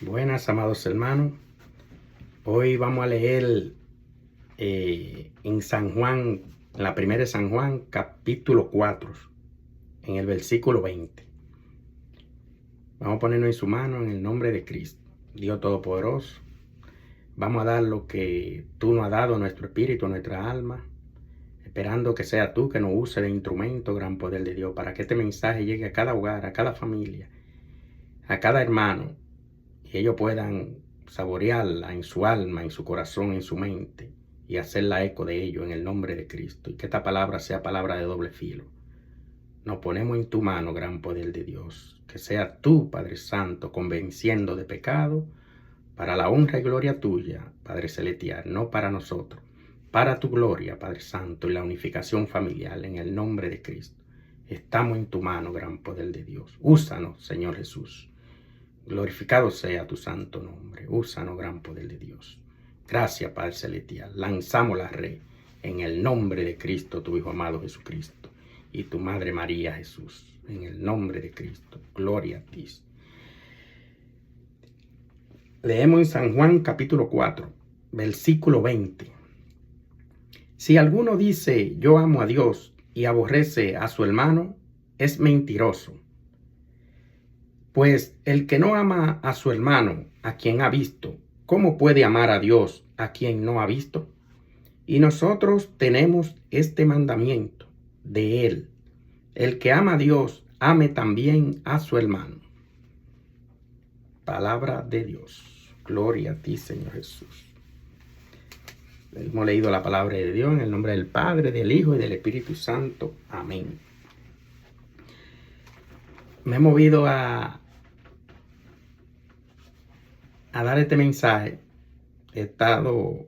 Buenas, amados hermanos. Hoy vamos a leer en San Juan, en la primera de San Juan, capítulo 4, en el versículo 20. Vamos a ponernos en su mano en el nombre de Cristo, Dios Todopoderoso. Vamos a dar lo que tú nos has dado a nuestro espíritu, a nuestra alma, esperando que sea tú que nos use de instrumento, gran poder de Dios, para que este mensaje llegue a cada hogar, a cada familia, a cada hermano, y ellos puedan saborearla en su alma, en su corazón, en su mente, y hacerla eco de ello en el nombre de Cristo. Y que esta palabra sea palabra de doble filo. Nos ponemos en tu mano, gran poder de Dios. Que sea tú, Padre Santo, convenciendo de pecado, para la honra y gloria tuya, Padre Celestial, no para nosotros. Para tu gloria, Padre Santo, y la unificación familiar, en el nombre de Cristo. Estamos en tu mano, gran poder de Dios. Úsanos, Señor Jesús. Glorificado sea tu santo nombre. Úsanos, gran poder de Dios. Gracias, Padre Celestial. Lanzamos la red en el nombre de Cristo, tu Hijo amado Jesucristo, y tu Madre María Jesús. En el nombre de Cristo. Gloria a ti. Leemos en San Juan capítulo 4, versículo 20. Si alguno dice yo amo a Dios y aborrece a su hermano, es mentiroso. Pues el que no ama a su hermano, a quien ha visto, ¿cómo puede amar a Dios a quien no ha visto? Y nosotros tenemos este mandamiento de él: el que ama a Dios, ame también a su hermano. Palabra de Dios. Gloria a ti, Señor Jesús. Hemos leído la palabra de Dios en el nombre del Padre, del Hijo y del Espíritu Santo. Amén. Me he movido a dar este mensaje.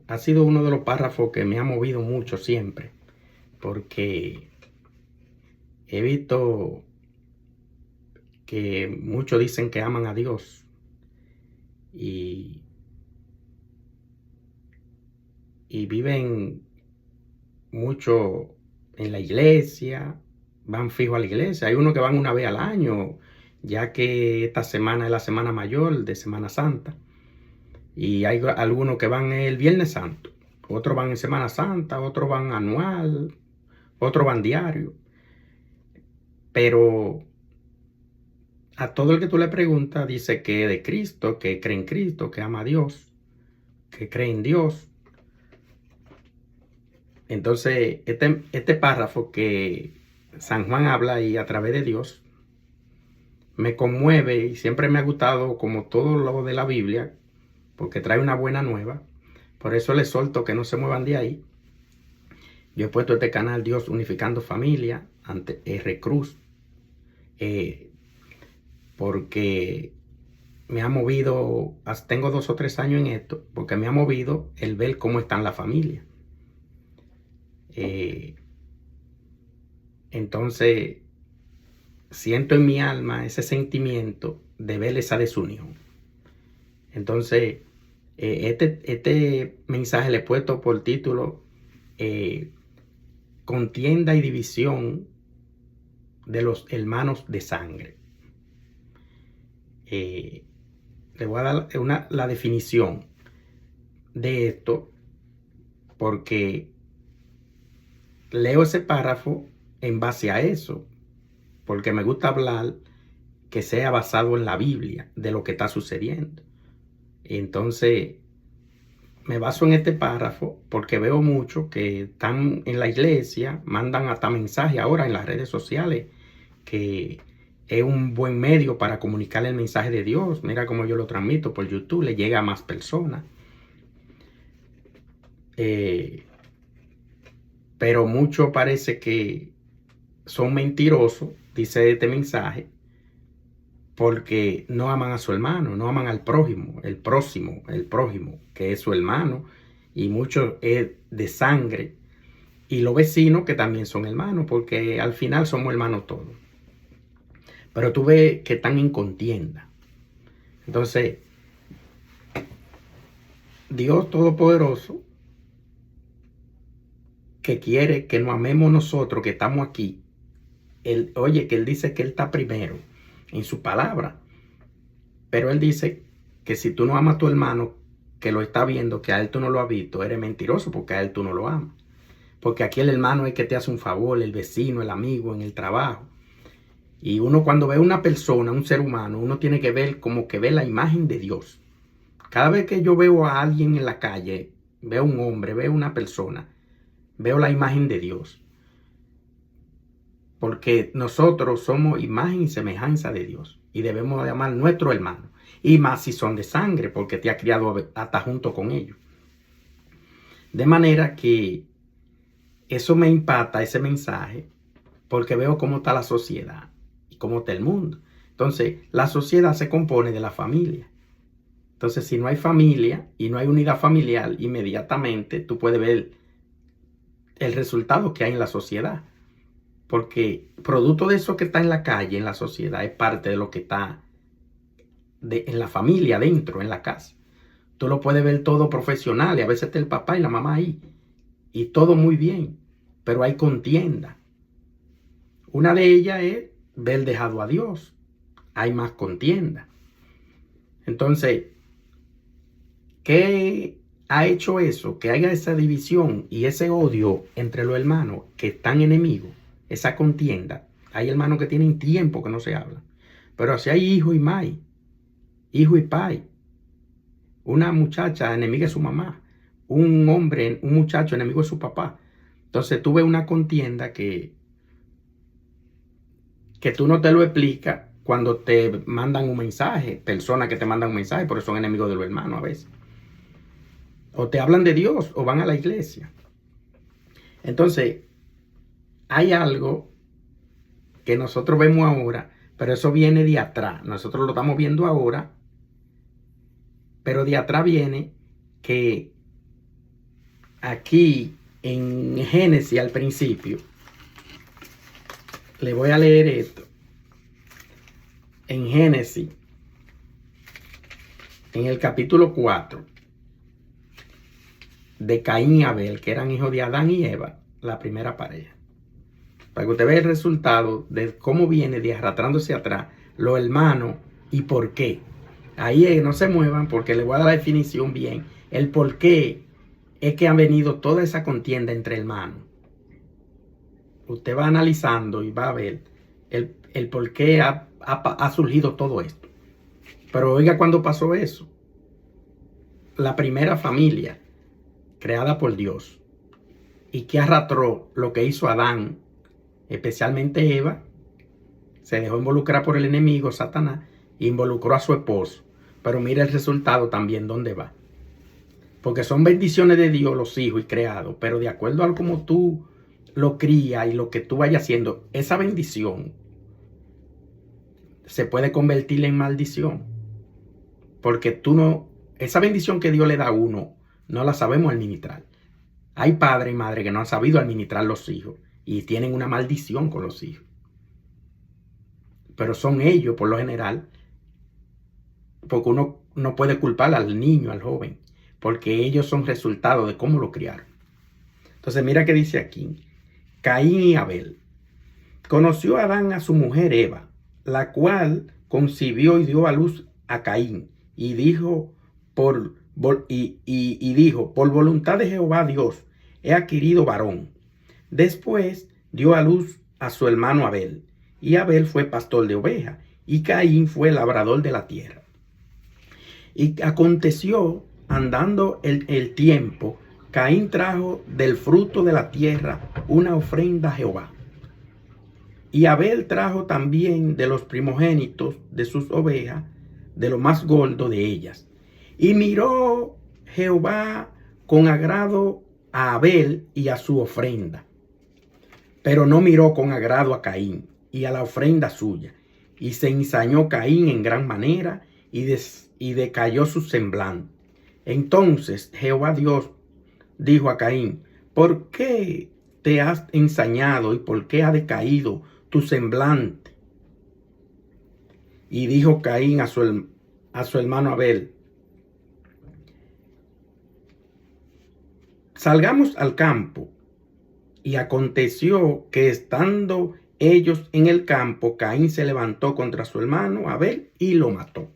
Ha sido uno de los párrafos que me ha movido mucho siempre, porque he visto que muchos dicen que aman a Dios y viven mucho en la iglesia, van fijo a la iglesia. Hay unos que van una vez al año, ya que esta semana es la semana mayor de Semana Santa. Y hay algunos que van el Viernes Santo, otros van en Semana Santa, otros van anual, otros van diario. Pero a todo el que tú le preguntas dice que es de Cristo, que cree en Cristo, que ama a Dios, que cree en Dios. Entonces, este párrafo que San Juan habla y a través de Dios me conmueve, y siempre me ha gustado, como todo lo de la Biblia, porque trae una buena nueva. Por eso les exhorto que no se muevan de ahí. Yo he puesto este canal Dios Unificando Familia ante R. Cruz, porque me ha movido, tengo 2 o 3 años en esto, porque me ha movido el ver cómo están las familias. Entonces, siento en mi alma ese sentimiento de ver esa desunión. Entonces, este mensaje le he puesto por título Contienda y división de los hermanos de sangre. Le voy a dar la definición de esto, porque leo ese párrafo en base a eso, porque me gusta hablar que sea basado en la Biblia, de lo que está sucediendo. Entonces, me baso en este párrafo porque veo mucho que están en la iglesia, mandan hasta mensajes ahora en las redes sociales, que es un buen medio para comunicar el mensaje de Dios. Mira cómo yo lo transmito por YouTube, le llega a más personas. Pero mucho parece que son mentirosos, dice este mensaje, porque no aman a su hermano, no aman al prójimo, el prójimo, que es su hermano, y mucho es de sangre, y los vecinos que también son hermanos, porque al final somos hermanos todos. Pero tú ves que están en contienda. Entonces, Dios Todopoderoso, que quiere que nos amemos nosotros, que estamos aquí, que Él dice que Él está primero en su palabra, pero Él dice que si tú no amas a tu hermano que lo está viendo, que a él tú no lo has visto, eres mentiroso porque a él tú no lo amas. Porque aquí el hermano es el que te hace un favor, el vecino, el amigo, en el trabajo. Y uno cuando ve a una persona, un ser humano, uno tiene que ver como que ve la imagen de Dios. Cada vez que yo veo a alguien en la calle, veo un hombre, veo una persona, veo la imagen de Dios. Porque nosotros somos imagen y semejanza de Dios. Y debemos de amar a nuestro hermano. Y más si son de sangre, porque te ha criado hasta junto con ellos. De manera que eso me impacta, ese mensaje, porque veo cómo está la sociedad y cómo está el mundo. Entonces, la sociedad se compone de la familia. Entonces, si no hay familia y no hay unidad familiar, inmediatamente tú puedes ver el resultado que hay en la sociedad. Porque producto de eso que está en la calle, en la sociedad, es parte de lo que está en la familia, dentro, en la casa. Tú lo puedes ver todo profesional y a veces está el papá y la mamá ahí. Y todo muy bien, pero hay contienda. Una de ellas es ver dejado a Dios. Hay más contienda. Entonces, ¿qué ha hecho eso? Que haya esa división y ese odio entre los hermanos que están enemigos, esa contienda. Hay hermanos que tienen tiempo que no se hablan. Pero así hay hijo y mai, hijo y pai. Una muchacha enemiga de su mamá. Un hombre, un muchacho enemigo de su papá. Entonces tú ves una contienda que tú no te lo explicas cuando te mandan un mensaje. Personas que te mandan un mensaje, porque son enemigos de los hermanos a veces. O te hablan de Dios o van a la iglesia. Entonces, hay algo que nosotros vemos ahora, pero eso viene de atrás. Nosotros lo estamos viendo ahora, pero de atrás viene que aquí en Génesis al principio, le voy a leer esto. En Génesis, en el capítulo 4, de Caín y Abel, que eran hijos de Adán y Eva, la primera pareja. Para que usted vea el resultado de cómo viene de arrastrándose atrás los hermanos y por qué. Ahí no se muevan porque les voy a dar la definición bien. El por qué es que han venido toda esa contienda entre hermanos. Usted va analizando y va a ver el por qué ha surgido todo esto. Pero oiga, cuando pasó eso, la primera familia creada por Dios y que arrastró lo que hizo Adán, especialmente Eva, se dejó involucrar por el enemigo, Satanás, e involucró a su esposo. Pero mira el resultado también, ¿dónde va? Porque son bendiciones de Dios los hijos y creados, pero de acuerdo a cómo tú lo crías y lo que tú vayas haciendo, esa bendición se puede convertir en maldición. Porque tú no, esa bendición que Dios le da a uno, no la sabemos administrar. Hay padres y madres que no han sabido administrar los hijos y tienen una maldición con los hijos. Pero son ellos, por lo general, porque uno no puede culpar al niño, al joven, porque ellos son resultado de cómo lo criaron. Entonces mira qué dice aquí. Caín y Abel. Conoció Adán a su mujer Eva, la cual concibió y dio a luz a Caín, y dijo, por voluntad de Jehová Dios, he adquirido varón. Después dio a luz a su hermano Abel, y Abel fue pastor de ovejas, y Caín fue labrador de la tierra. Y aconteció, andando el tiempo, Caín trajo del fruto de la tierra una ofrenda a Jehová. Y Abel trajo también de los primogénitos de sus ovejas, de lo más gordo de ellas. Y miró Jehová con agrado a Abel y a su ofrenda, pero no miró con agrado a Caín y a la ofrenda suya. Y se ensañó Caín en gran manera y decayó su semblante. Entonces Jehová Dios dijo a Caín, ¿por qué te has ensañado y por qué ha decaído tu semblante? Y dijo Caín a su hermano Abel, salgamos al campo. Y aconteció que estando ellos en el campo, Caín se levantó contra su hermano Abel y lo mató.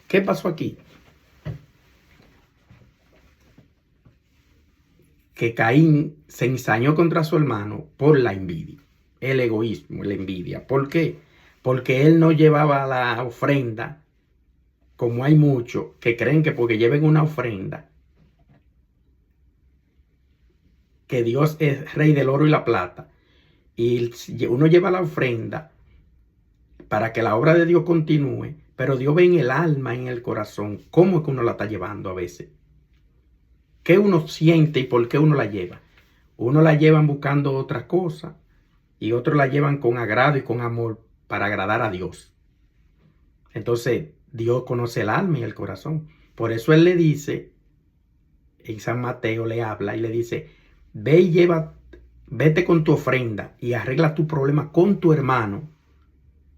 ¿Qué pasó aquí? Que Caín se ensañó contra su hermano por la envidia, el egoísmo, la envidia. ¿Por qué? Porque él no llevaba la ofrenda, como hay muchos que creen que porque lleven una ofrenda, que Dios es rey del oro y la plata, y uno lleva la ofrenda para que la obra de Dios continúe, pero Dios ve en el alma, en el corazón, cómo es que uno la está llevando a veces. ¿Qué uno siente y por qué uno la lleva? Uno la llevan buscando otra cosa y otros la llevan con agrado y con amor para agradar a Dios. Entonces, Dios conoce el alma y el corazón. Por eso Él le dice, en San Mateo le habla y le dice, ve y vete con tu ofrenda y arregla tu problema con tu hermano.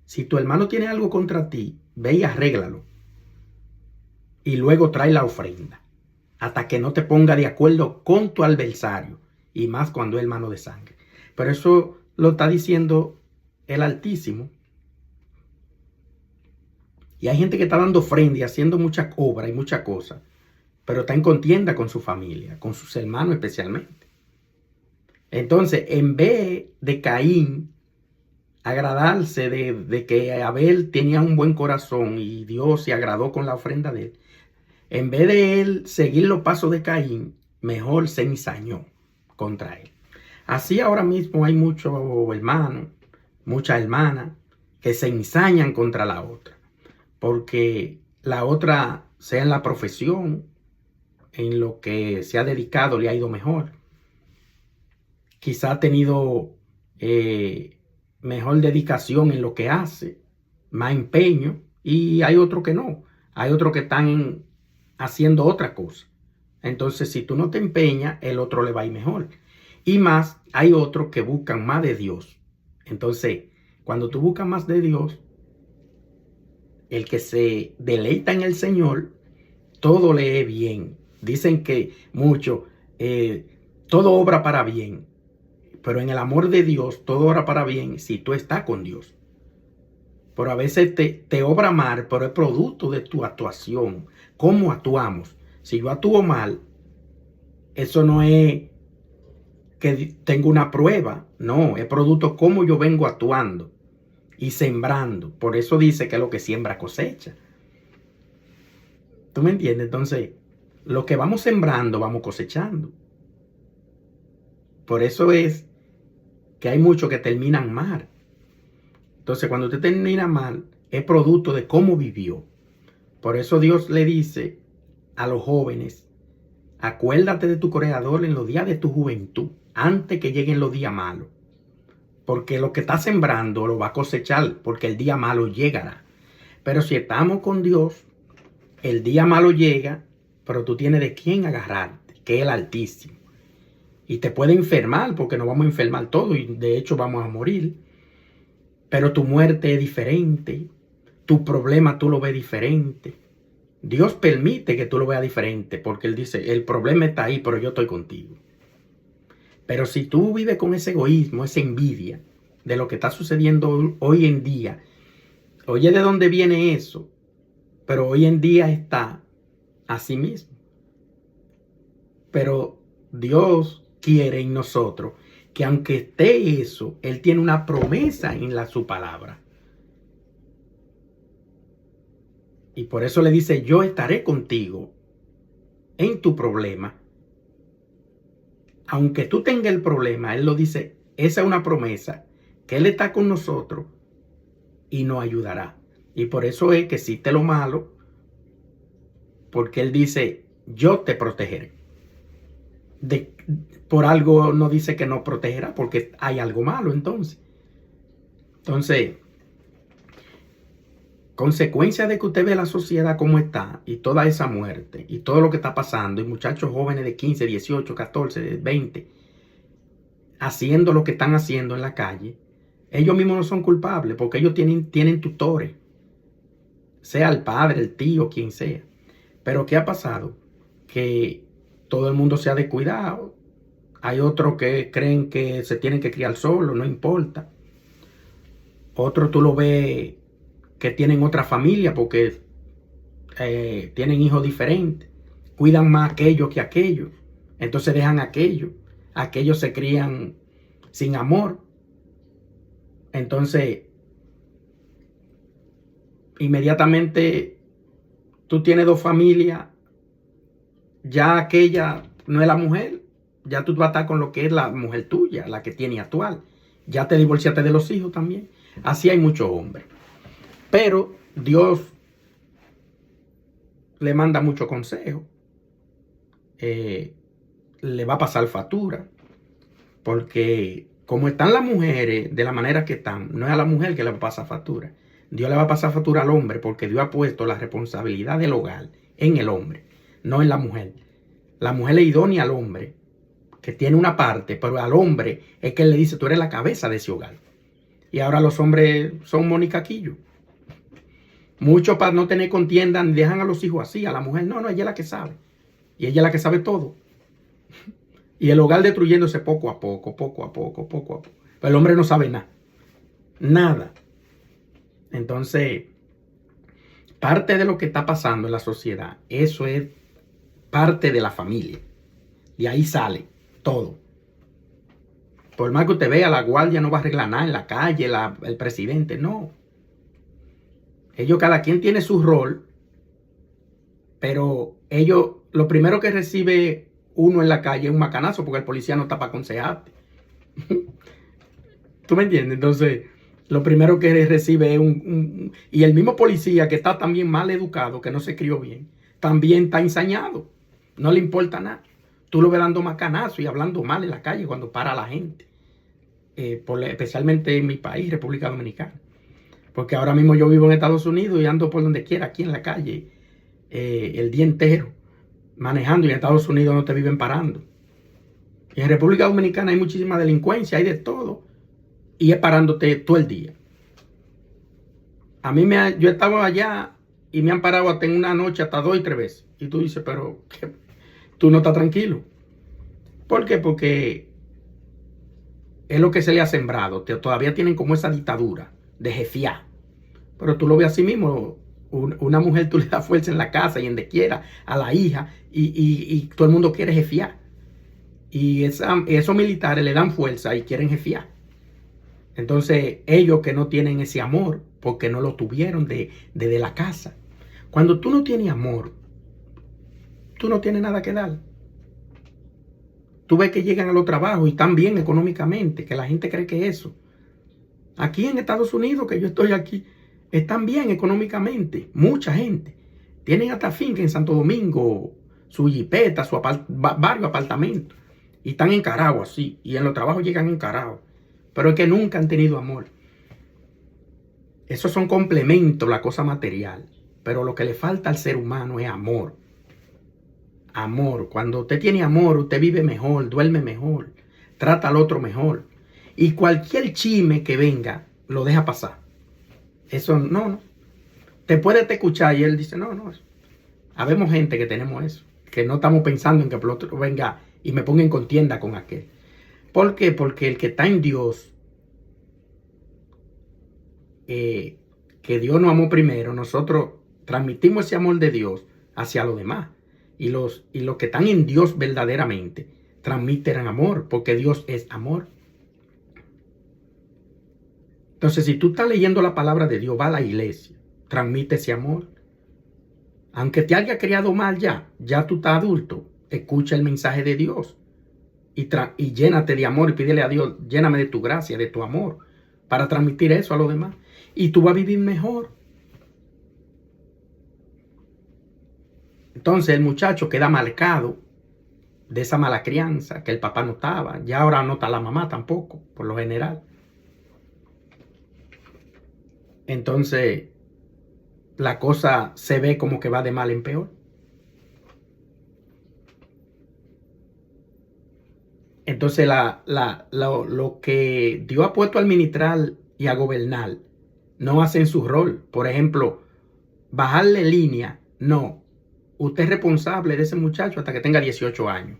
Si tu hermano tiene algo contra ti, ve y arréglalo. Y luego trae la ofrenda. Hasta que no te ponga de acuerdo con tu adversario. Y más cuando es hermano de sangre. Pero eso lo está diciendo el Altísimo. Y hay gente que está dando ofrenda y haciendo muchas obras y muchas cosas. Pero está en contienda con su familia, con sus hermanos especialmente. Entonces, en vez de Caín agradarse de que Abel tenía un buen corazón y Dios se agradó con la ofrenda de él, en vez de él seguir los pasos de Caín, mejor se ensañó contra él. Así ahora mismo hay muchos hermanos, muchas hermanas que se ensañan contra la otra, porque la otra, sea en la profesión, en lo que se ha dedicado, le ha ido mejor. Quizá ha tenido mejor dedicación en lo que hace, más empeño, y hay otros que no. Hay otros que están haciendo otra cosa. Entonces, si tú no te empeñas, el otro le va a ir mejor. Y más, hay otros que buscan más de Dios. Entonces, cuando tú buscas más de Dios, el que se deleita en el Señor, todo le es bien. Dicen que mucho, todo obra para bien. Pero en el amor de Dios, todo obra para bien si tú estás con Dios. Pero a veces te obra mal, pero es producto de tu actuación. ¿Cómo actuamos? Si yo actúo mal, eso no es que tengo una prueba. No, es producto de cómo yo vengo actuando y sembrando. Por eso dice que lo que siembra cosecha. ¿Tú me entiendes? Entonces, lo que vamos sembrando, vamos cosechando. Por eso es que hay muchos que terminan mal. Entonces, cuando usted termina mal, es producto de cómo vivió. Por eso Dios le dice a los jóvenes, acuérdate de tu Creador en los días de tu juventud, antes que lleguen los días malos. Porque lo que está sembrando lo va a cosechar, porque el día malo llegará. Pero si estamos con Dios, el día malo llega, pero tú tienes de quién agarrarte, que es el Altísimo. Y te puede enfermar, porque nos vamos a enfermar todos, y de hecho vamos a morir. Pero tu muerte es diferente, tu problema tú lo ves diferente. Dios permite que tú lo veas diferente, porque Él dice, el problema está ahí, pero yo estoy contigo. Pero si tú vives con ese egoísmo, esa envidia de lo que está sucediendo hoy en día, oye de dónde viene eso, pero hoy en día está así mismo. Pero Dios quiere en nosotros que aunque esté eso, Él tiene una promesa en su palabra. Y por eso le dice, yo estaré contigo en tu problema. Aunque tú tengas el problema, Él lo dice, esa es una promesa, que Él está con nosotros y nos ayudará. Y por eso es que existe lo malo, porque Él dice, yo te protegeré. Por algo no dice que no protegerá, porque hay algo malo entonces. Entonces, consecuencia de que usted ve la sociedad como está y toda esa muerte y todo lo que está pasando y muchachos jóvenes de 15, 18, 14, de 20 haciendo lo que están haciendo en la calle, ellos mismos no son culpables porque ellos tienen tutores, sea el padre, el tío, quien sea. Pero ¿qué ha pasado? Que todo el mundo se ha descuidado. Hay otros que creen que se tienen que criar solos, no importa. Otros tú lo ves que tienen otra familia porque tienen hijos diferentes, cuidan más aquello que aquello, entonces dejan aquello, aquellos se crían sin amor, entonces inmediatamente tú tienes dos familias, ya aquella no es la mujer, ya tú vas a estar con lo que es la mujer tuya, la que tiene actual, ya te divorciaste de los hijos también. Así hay muchos hombres, pero Dios le manda mucho consejo, le va a pasar factura, porque como están las mujeres de la manera que están, no es a la mujer que le va a pasar factura, Dios le va a pasar factura al hombre, porque Dios ha puesto la responsabilidad del hogar en el hombre, no en la mujer. La mujer es idónea al hombre, que tiene una parte, pero al hombre es que él le dice, tú eres la cabeza de ese hogar. Y ahora los hombres son monicaquillos. Muchos, para no tener contienda, dejan a los hijos así. A la mujer, no, ella es la que sabe. Y ella es la que sabe todo. Y el hogar destruyéndose poco a poco, poco a poco, poco a poco. Pero el hombre no sabe nada. Nada. Entonces, parte de lo que está pasando en la sociedad, eso es parte de la familia. De ahí sale todo. Por más que usted vea, la guardia no va a arreglar nada en la calle, el presidente, no. Ellos, cada quien tiene su rol, pero ellos, lo primero que recibe uno en la calle es un macanazo, porque el policía no está para aconsejarte. ¿Tú me entiendes? Entonces, lo primero que recibe es y el mismo policía que está también mal educado, que no se crió bien, también está ensañado. No le importa nada. Tú lo ves dando macanazo y hablando mal en la calle cuando para la gente. Especialmente en mi país, República Dominicana. Porque ahora mismo yo vivo en Estados Unidos y ando por donde quiera, aquí en la calle, el día entero, manejando, y en Estados Unidos no te viven parando. Y en República Dominicana hay muchísima delincuencia, hay de todo, y es parándote todo el día. A mí yo estaba allá y me han parado hasta en una noche hasta 2 y 3 veces. Y tú dices, pero ¿qué? Tú no estás tranquilo. ¿Por qué? Porque es lo que se le ha sembrado. Todavía tienen como esa dictadura de jefiar. Pero tú lo ves así mismo. Una mujer tú le das fuerza en la casa y en donde quiera, a la hija, y todo el mundo quiere jefiar. Y esos militares le dan fuerza y quieren jefiar. Entonces ellos que no tienen ese amor, porque no lo tuvieron desde la casa. Cuando tú no tienes amor, tú no tienes nada que dar. Tú ves que llegan a los trabajos y están bien económicamente, que la gente cree que eso. Aquí en Estados Unidos, que yo estoy aquí, están bien económicamente. Mucha gente. Tienen hasta finca en Santo Domingo, su jipeta, varios apartamentos. Y están encarados así. Y en los trabajos llegan encarados. Pero es que nunca han tenido amor. Esos son complementos, la cosa material. Pero lo que le falta al ser humano es amor. Amor. Cuando usted tiene amor, usted vive mejor, duerme mejor, trata al otro mejor. Y cualquier chisme que venga, lo deja pasar. Eso no. Te puede escuchar y él dice, no. Habemos gente que tenemos eso. Que no estamos pensando en que el otro venga y me ponga en contienda con aquel. ¿Por qué? Porque el que está en Dios, que Dios nos amó primero, nosotros transmitimos ese amor de Dios hacia los demás. Y los que están en Dios verdaderamente transmiten amor, porque Dios es amor. Entonces, si tú estás leyendo la palabra de Dios, va a la iglesia, transmite ese amor. Aunque te haya criado mal ya tú estás adulto, escucha el mensaje de Dios y llénate de amor y pídele a Dios, lléname de tu gracia, de tu amor, para transmitir eso a los demás. Y tú vas a vivir mejor. Entonces el muchacho queda marcado de esa mala crianza, que el papá no estaba, ya ahora no está la mamá tampoco, por lo general. Entonces la cosa se ve como que va de mal en peor. Entonces lo que Dios ha puesto a administrar y a gobernar no hacen su rol. Por ejemplo, bajarle línea, no. Usted es responsable de ese muchacho hasta que tenga 18 años.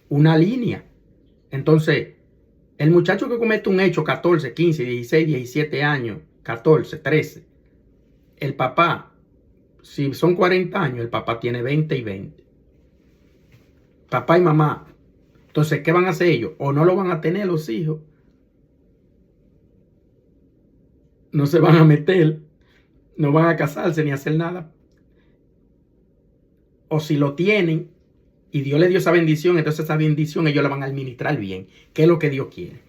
Una línea. Entonces, el muchacho que comete un hecho 14, 15, 16, 17 años, 14, 13, el papá si son 40 años, el papá tiene 20 y 20. Papá y mamá. Entonces, ¿qué van a hacer ellos? O no lo van a tener los hijos. No se van a meter. No van a casarse ni a hacer nada. O si lo tienen y Dios le dio esa bendición, entonces esa bendición ellos la van a administrar bien, que es lo que Dios quiere.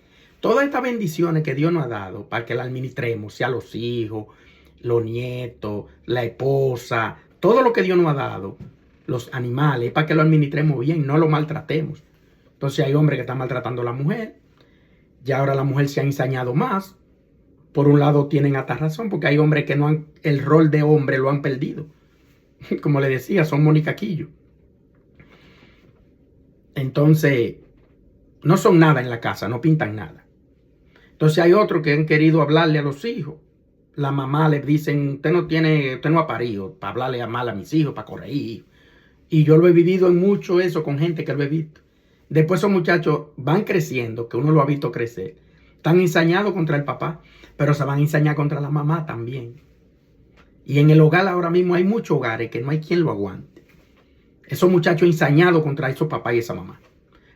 Todas estas bendiciones que Dios nos ha dado para que la administremos, sea los hijos, los nietos, la esposa, todo lo que Dios nos ha dado, los animales, para que lo administremos bien, no lo maltratemos. Entonces hay hombres que están maltratando a la mujer, ya ahora la mujer se ha ensañado más. Por un lado tienen hasta razón, porque hay hombres que no han, el rol de hombre lo han perdido. Como le decía, son monicaquillos. Entonces, no son nada en la casa, no pintan nada. Entonces hay otros que han querido hablarle a los hijos. La mamá les dicen, usted no ha parido para hablarle mal a mis hijos, para corregir. Y yo lo he vivido en mucho eso con gente que lo he visto. Después esos muchachos van creciendo, que uno lo ha visto crecer. Están ensañados contra el papá, pero se van a ensañar contra la mamá también. Y en el hogar ahora mismo hay muchos hogares que no hay quien lo aguante. Esos muchachos ensañados contra esos papás y esa mamá.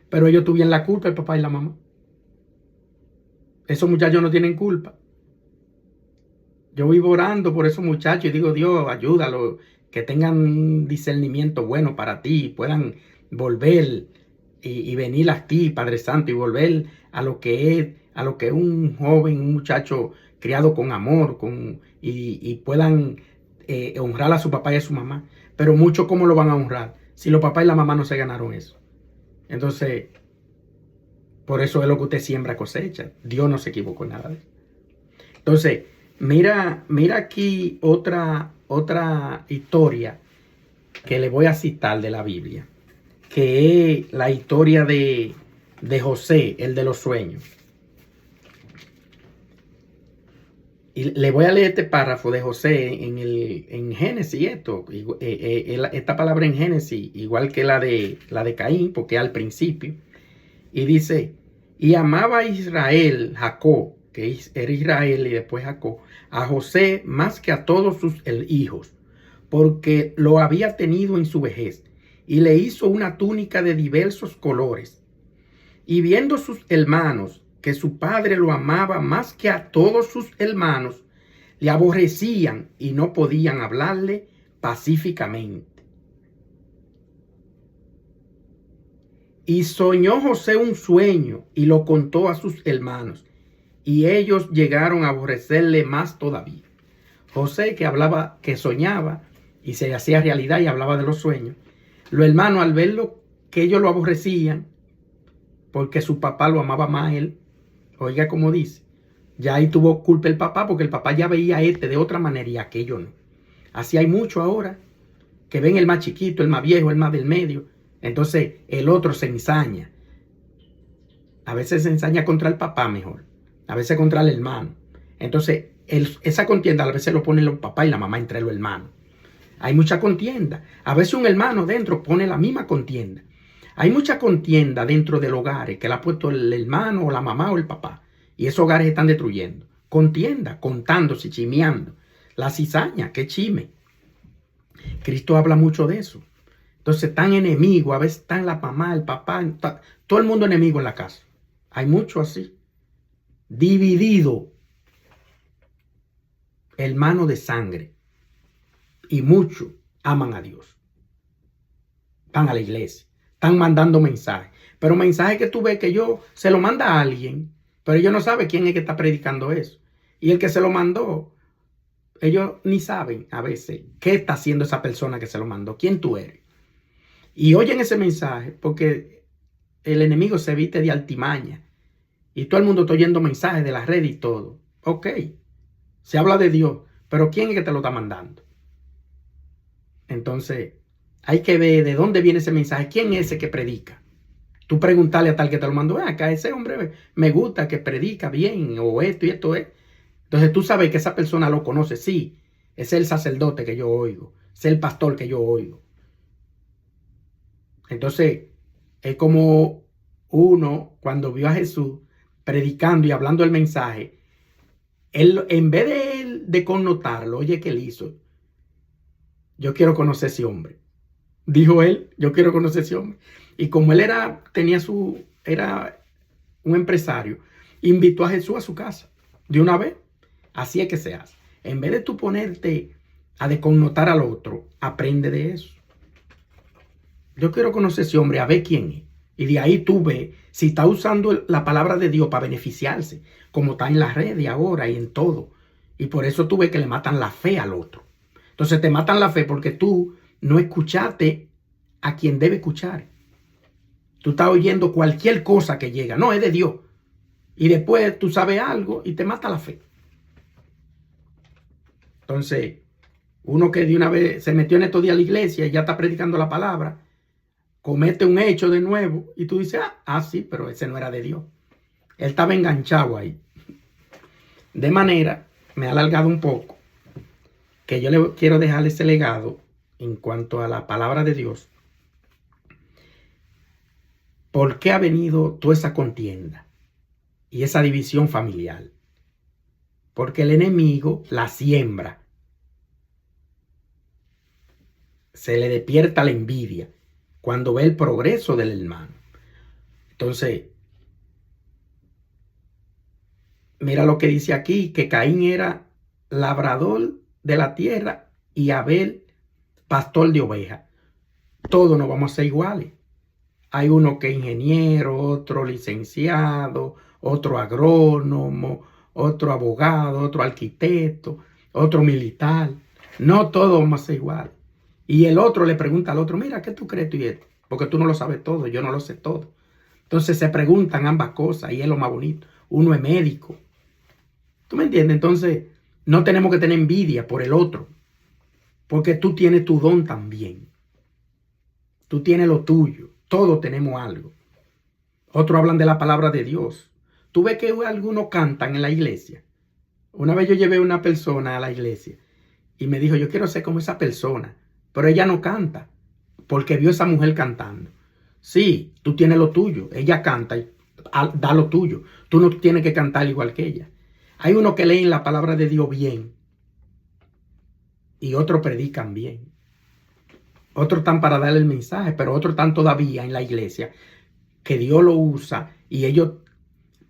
Pero ellos tuvieron la culpa, el papá y la mamá. Esos muchachos no tienen culpa. Yo vivo orando por esos muchachos y digo, Dios, ayúdalo, que tengan discernimiento bueno para ti, puedan volver y venir a ti, Padre Santo, y volver a lo que es un joven, un muchacho criado con amor, y puedan honrar a su papá y a su mamá. Pero muchos, ¿cómo lo van a honrar? Si los papás y la mamá no se ganaron eso. Entonces, por eso es lo que usted siembra, cosecha. Dios no se equivocó en nada de eso. Entonces, mira aquí otra historia que le voy a citar de la Biblia, que es la historia de José, el de los sueños. Y le voy a leer este párrafo de José en Génesis, esta palabra en Génesis, igual que la de Caín, porque al principio. Y dice, y amaba a Israel, Jacob, que era Israel y después Jacob, a José más que a todos sus hijos, porque lo había tenido en su vejez, y le hizo una túnica de diversos colores. Y viendo sus hermanos que su padre lo amaba más que a todos sus hermanos, le aborrecían y no podían hablarle pacíficamente. Y soñó José un sueño y lo contó a sus hermanos, y ellos llegaron a aborrecerle más todavía. José, que soñaba y se hacía realidad y hablaba de los sueños, los hermanos, al verlo que ellos lo aborrecían porque su papá lo amaba más a él, oiga como dice, ya ahí tuvo culpa el papá, porque el papá ya veía a este de otra manera y aquello no. Así hay mucho ahora, que ven el más chiquito, el más viejo, el más del medio. Entonces el otro se ensaña. A veces se ensaña contra el papá mejor, a veces contra el hermano. Entonces esa contienda a veces lo ponen los papás y la mamá entre los hermanos. Hay mucha contienda. A veces un hermano dentro pone la misma contienda. Hay mucha contienda dentro del hogar que la ha puesto el hermano o la mamá o el papá. Y esos hogares están destruyendo. Contienda, contándose, chimeando. La cizaña, que chime. Cristo habla mucho de eso. Entonces están enemigos. A veces están la mamá, el papá, todo el mundo enemigo en la casa. Hay mucho así. Dividido. Hermano de sangre. Y muchos aman a Dios. Van a la iglesia. Están mandando mensajes. Pero mensajes que tú ves que se lo manda a alguien. Pero ellos no saben quién es que está predicando eso. Y el que se lo mandó, ellos ni saben a veces qué está haciendo esa persona que se lo mandó. ¿Quién tú eres? Y oyen ese mensaje porque el enemigo se viste de altimaña. Y todo el mundo está oyendo mensajes de la red y todo. Ok. Se habla de Dios. Pero ¿quién es que te lo está mandando? Entonces, hay que ver de dónde viene ese mensaje. ¿Quién es ese que predica? Tú preguntarle a tal que te lo mandó. Acá ese hombre me gusta, que predica bien, o esto y esto es. Entonces tú sabes que esa persona lo conoce. Sí, es el sacerdote que yo oigo. Es el pastor que yo oigo. Entonces, es como uno cuando vio a Jesús predicando y hablando el mensaje. Él, en vez de connotarlo, oye, ¿qué él hizo? yo quiero conocer ese hombre. Dijo él, yo quiero conocer ese hombre. Y como él era un empresario, invitó a Jesús a su casa de una vez. Así es que se hace. En vez de tú ponerte a desconnotar al otro, aprende de eso. Yo quiero conocer ese hombre, a ver quién es. Y de ahí tú ves si está usando la palabra de Dios para beneficiarse, como está en las redes ahora y en todo. Y por eso tú ves que le matan la fe al otro. Entonces te matan la fe porque tú no escuchaste a quien debe escuchar. Tú estás oyendo cualquier cosa que llega. No, es de Dios. Y después tú sabes algo y te mata la fe. Entonces, uno que de una vez se metió en estos días a la iglesia y ya está predicando la palabra, comete un hecho de nuevo y tú dices, sí, pero ese no era de Dios. Él estaba enganchado ahí. De manera, me ha alargado un poco, que yo le quiero dejar ese legado en cuanto a la palabra de Dios. ¿Por qué ha venido toda esa contienda y esa división familiar? Porque el enemigo la siembra. Se le despierta la envidia cuando ve el progreso del hermano. Entonces, mira lo que dice aquí, que Caín era labrador de la tierra y Abel pastor de ovejas. Todos no vamos a ser iguales. Hay uno que es ingeniero, otro licenciado, otro agrónomo, otro abogado, otro arquitecto, otro militar. No todos vamos a ser iguales. Y el otro le pregunta al otro, mira, ¿qué tú crees tú y esto? Porque tú no lo sabes todo, yo no lo sé todo. Entonces se preguntan ambas cosas y es lo más bonito. Uno es médico. ¿Tú me entiendes? Entonces no tenemos que tener envidia por el otro. Porque tú tienes tu don también. Tú tienes lo tuyo. Todos tenemos algo. Otros hablan de la palabra de Dios. Tú ves que algunos cantan en la iglesia. Una vez yo llevé a una persona a la iglesia y me dijo, yo quiero ser como esa persona. Pero ella no canta porque vio a esa mujer cantando. Sí, tú tienes lo tuyo. Ella canta y da lo tuyo. Tú no tienes que cantar igual que ella. Hay unos que leen la palabra de Dios bien y otros predican bien. Otros están para darle el mensaje, pero otros están todavía en la iglesia que Dios lo usa y ellos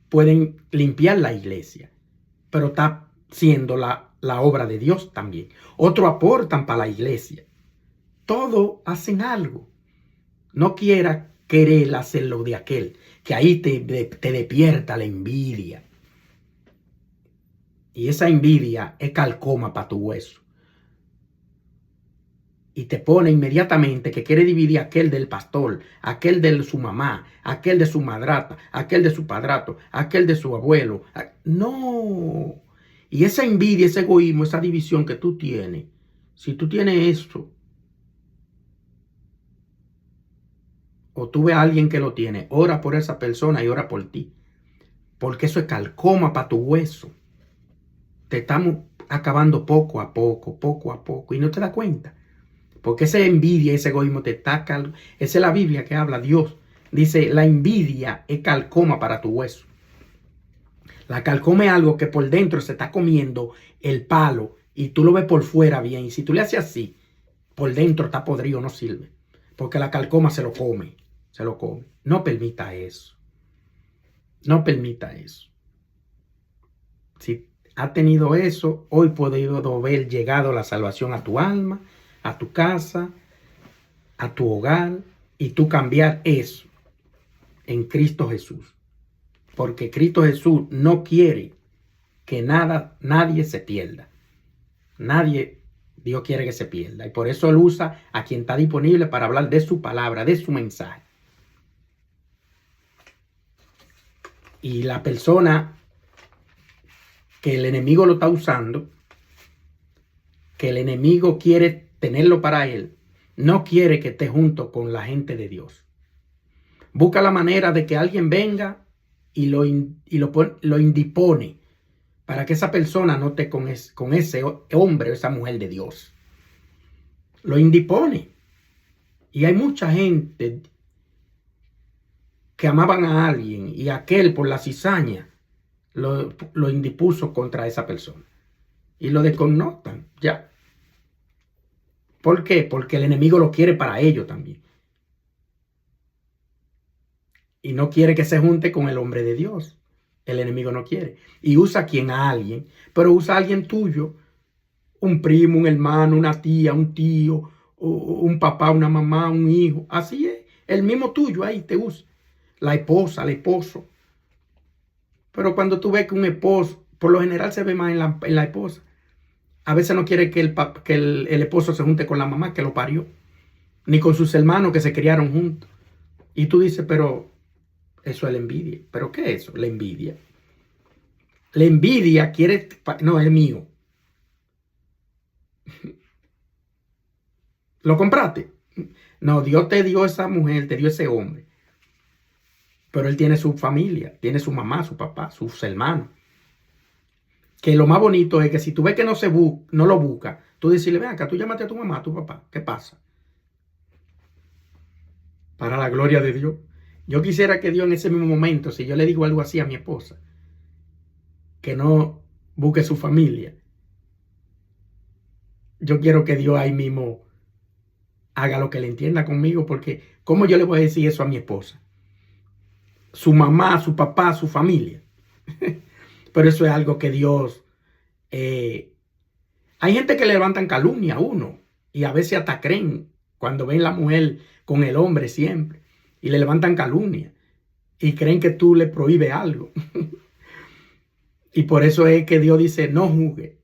pueden limpiar la iglesia, pero está siendo la obra de Dios también. Otros aportan para la iglesia. Todos hacen algo. No quiera querer hacer lo de aquel, que ahí te despierta la envidia. Y esa envidia es calcoma para tu hueso. Y te pone inmediatamente que quiere dividir aquel del pastor, aquel de su mamá, aquel de su madrata, aquel de su padrato, aquel de su abuelo. No. Y esa envidia, ese egoísmo, esa división que tú tienes, si tú tienes eso, o tú ves a alguien que lo tiene, ora por esa persona y ora por ti. Porque eso es calcoma para tu hueso. Te estamos acabando poco a poco, y no te das cuenta. Porque esa envidia, ese egoísmo te está esa es la Biblia que habla, Dios. Dice, la envidia es calcoma para tu hueso. La calcoma es algo que por dentro se está comiendo el palo y tú lo ves por fuera bien. Y si tú le haces así, por dentro está podrido, no sirve. Porque la calcoma se lo come, se lo come. No permita eso. No permita eso. Si ha tenido eso, hoy podido ver llegado la salvación a tu alma, a tu casa, a tu hogar, y tú cambiar eso en Cristo Jesús. Porque Cristo Jesús no quiere que nadie se pierda. Dios quiere que se pierda. Y por eso Él usa a quien está disponible para hablar de su palabra, de su mensaje. Y la persona que el enemigo lo está usando, que el enemigo quiere tenerlo para él, no quiere que esté junto con la gente de Dios. Busca la manera de que alguien venga y lo indispone para que esa persona no esté con ese hombre o esa mujer de Dios. Lo indispone. Y hay mucha gente que amaban a alguien y aquel por la cizaña lo indispuso contra esa persona. Y lo desconnotan, ya. ¿Por qué? Porque el enemigo lo quiere para ello también. Y no quiere que se junte con el hombre de Dios. El enemigo no quiere. Y usa a alguien, pero usa a alguien tuyo. Un primo, un hermano, una tía, un tío, un papá, una mamá, un hijo. Así es. El mismo tuyo ahí te usa. La esposa, el esposo. Pero cuando tú ves que un esposo, por lo general se ve más en la esposa. A veces no quiere que el esposo se junte con la mamá que lo parió. Ni con sus hermanos que se criaron juntos. Y tú dices, pero eso es la envidia. ¿Pero qué es eso? La envidia. La envidia quiere... No, es mío. ¿Lo compraste? No, Dios te dio esa mujer, te dio ese hombre. Pero él tiene su familia, tiene su mamá, su papá, sus hermanos. Que lo más bonito es que si tú ves que no lo busca, tú decirle, ven acá, tú llámate a tu mamá, a tu papá. ¿Qué pasa? Para la gloria de Dios. Yo quisiera que Dios en ese mismo momento, si yo le digo algo así a mi esposa, que no busque su familia, yo quiero que Dios ahí mismo haga lo que le entienda conmigo, porque ¿cómo yo le voy a decir eso a mi esposa? Su mamá, su papá, su familia. Pero eso es algo que Dios... hay gente que le levantan calumnia a uno y a veces hasta creen cuando ven la mujer con el hombre siempre y le levantan calumnia y creen que tú le prohíbes algo. Y por eso es que Dios dice no juzgue,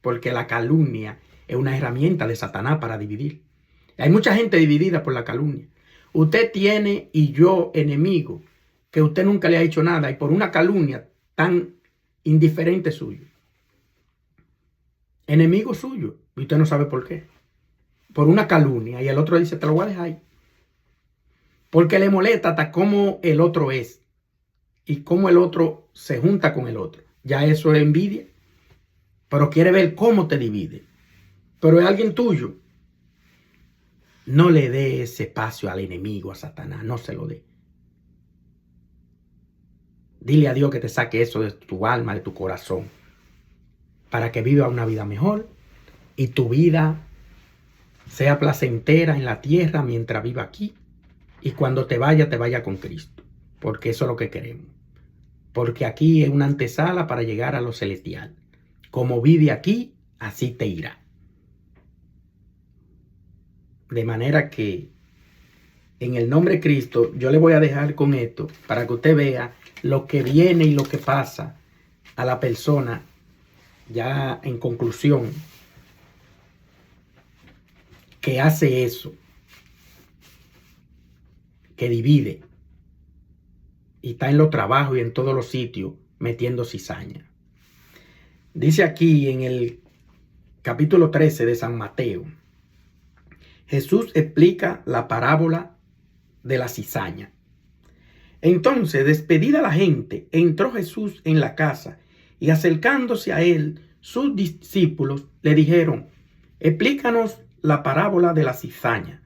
porque la calumnia es una herramienta de Satanás para dividir. Hay mucha gente dividida por la calumnia. Usted tiene y yo enemigo que usted nunca le ha hecho nada y por una calumnia tan indiferente suyo. Enemigo suyo y usted no sabe por qué. Por una calumnia y el otro dice te lo voy a dejar ahí. Porque le molesta hasta cómo el otro es y cómo el otro se junta con el otro. Ya eso es envidia. Pero quiere ver cómo te divide. Pero es alguien tuyo. No le dé ese espacio al enemigo, a Satanás. No se lo dé. Dile a Dios que te saque eso de tu alma, de tu corazón. Para que viva una vida mejor. Y tu vida sea placentera en la tierra mientras viva aquí. Y cuando te vaya con Cristo. Porque eso es lo que queremos. Porque aquí es una antesala para llegar a lo celestial. Como vive aquí, así te irá. De manera que en el nombre de Cristo yo le voy a dejar con esto para que usted vea lo que viene y lo que pasa a la persona ya en conclusión que hace eso, que divide y está en los trabajos y en todos los sitios metiendo cizaña. Dice aquí en el capítulo 13 de San Mateo, Jesús explica la parábola de la cizaña. Entonces, despedida la gente, entró Jesús en la casa y acercándose a él, sus discípulos le dijeron, explícanos la parábola de la cizaña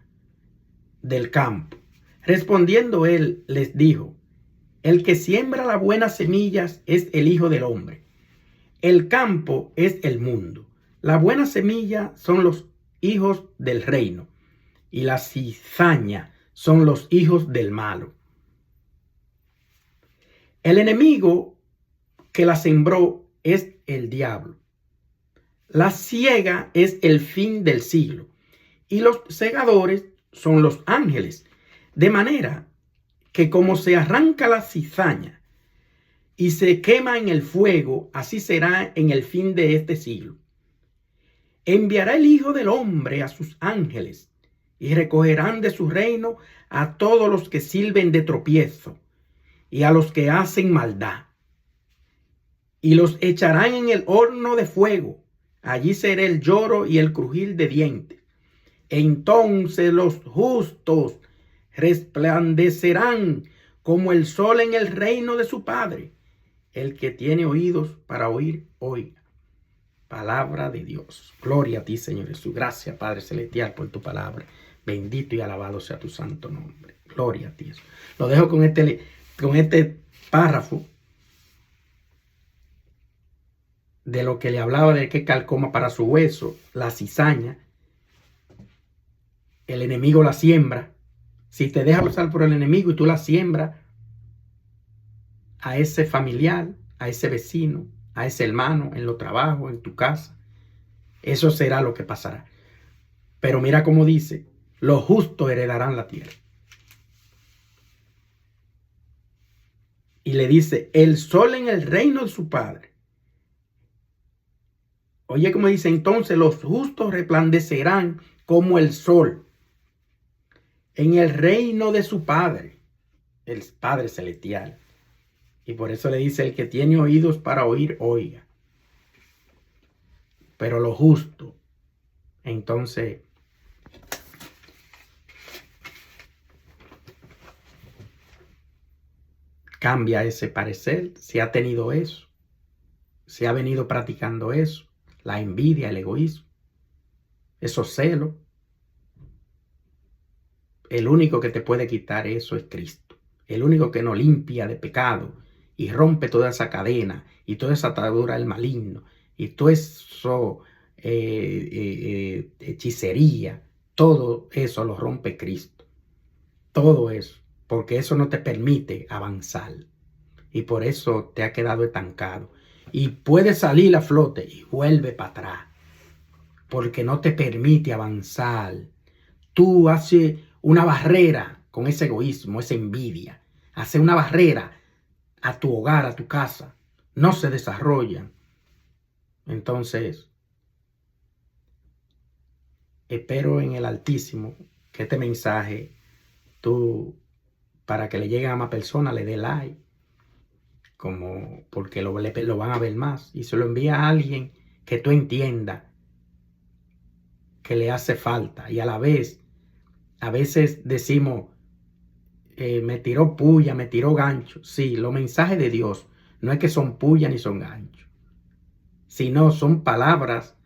del campo. Respondiendo él, les dijo, el que siembra las buenas semillas es el Hijo del Hombre. El campo es el mundo. La buena semilla son los hijos del reino y la cizaña son los hijos del malo. El enemigo que la sembró es el diablo. La siega es el fin del siglo y los segadores son los ángeles. De manera que como se arranca la cizaña y se quema en el fuego, así será en el fin de este siglo. Enviará el Hijo del Hombre a sus ángeles y recogerán de su reino a todos los que sirven de tropiezo y a los que hacen maldad. Y los echarán en el horno de fuego. Allí será el lloro y el crujir de dientes. Entonces los justos resplandecerán como el sol en el reino de su Padre. El que tiene oídos para oír, oiga. Palabra de Dios. Gloria a ti, Señor Jesús. Gracias, Padre Celestial, por tu palabra. Bendito y alabado sea tu santo nombre. Gloria a ti. Lo dejo con este párrafo de lo que le hablaba de que calcoma para su hueso, la cizaña, el enemigo la siembra. Si te dejas usar por el enemigo y tú la siembras a ese familiar, a ese vecino, a ese hermano, en los trabajos, en tu casa, eso será lo que pasará. Pero mira cómo dice, los justos heredarán la tierra. Y le dice, el sol en el reino de su Padre. Oye, como dice, entonces los justos resplandecerán como el sol en el reino de su Padre, el Padre celestial. Y por eso le dice, el que tiene oídos para oír, oiga. Pero lo justo, entonces, cambia ese parecer. Si ha tenido eso, si ha venido practicando eso, la envidia, el egoísmo, esos celos, el único que te puede quitar eso es Cristo. El único que nos limpia de pecado y rompe toda esa cadena y toda esa atadura del maligno y todo eso hechicería, todo eso lo rompe Cristo. Todo eso, porque eso no te permite avanzar y por eso te ha quedado estancado. Y puedes salir a flote y vuelve para atrás, porque no te permite avanzar. Tú haces una barrera con ese egoísmo, esa envidia. Haces una barrera a tu hogar, a tu casa. No se desarrollan. Entonces, espero en el Altísimo que este mensaje, tú, para que le llegue a más personas, le dé like, como porque lo van a ver más. Y se lo envía a alguien que tú entiendas que le hace falta. Y a la vez, a veces decimos, me tiró puya, me tiró gancho. Sí, los mensajes de Dios no es que son puya ni son gancho, sino son palabras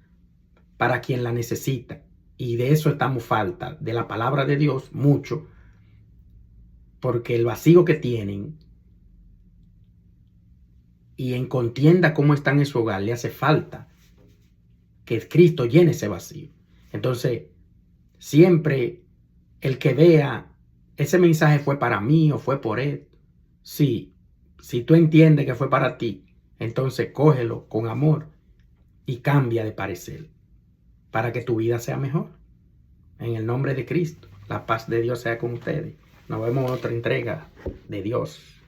para quien la necesita. Y de eso estamos falta, de la palabra de Dios, mucho, porque el vacío que tienen y en contienda cómo están en su hogar, le hace falta que Cristo llene ese vacío. Entonces, siempre el que vea, ese mensaje fue para mí o fue por él. Sí, si tú entiendes que fue para ti, entonces cógelo con amor y cambia de parecer para que tu vida sea mejor. En el nombre de Cristo, la paz de Dios sea con ustedes. Nos vemos en otra entrega de Dios.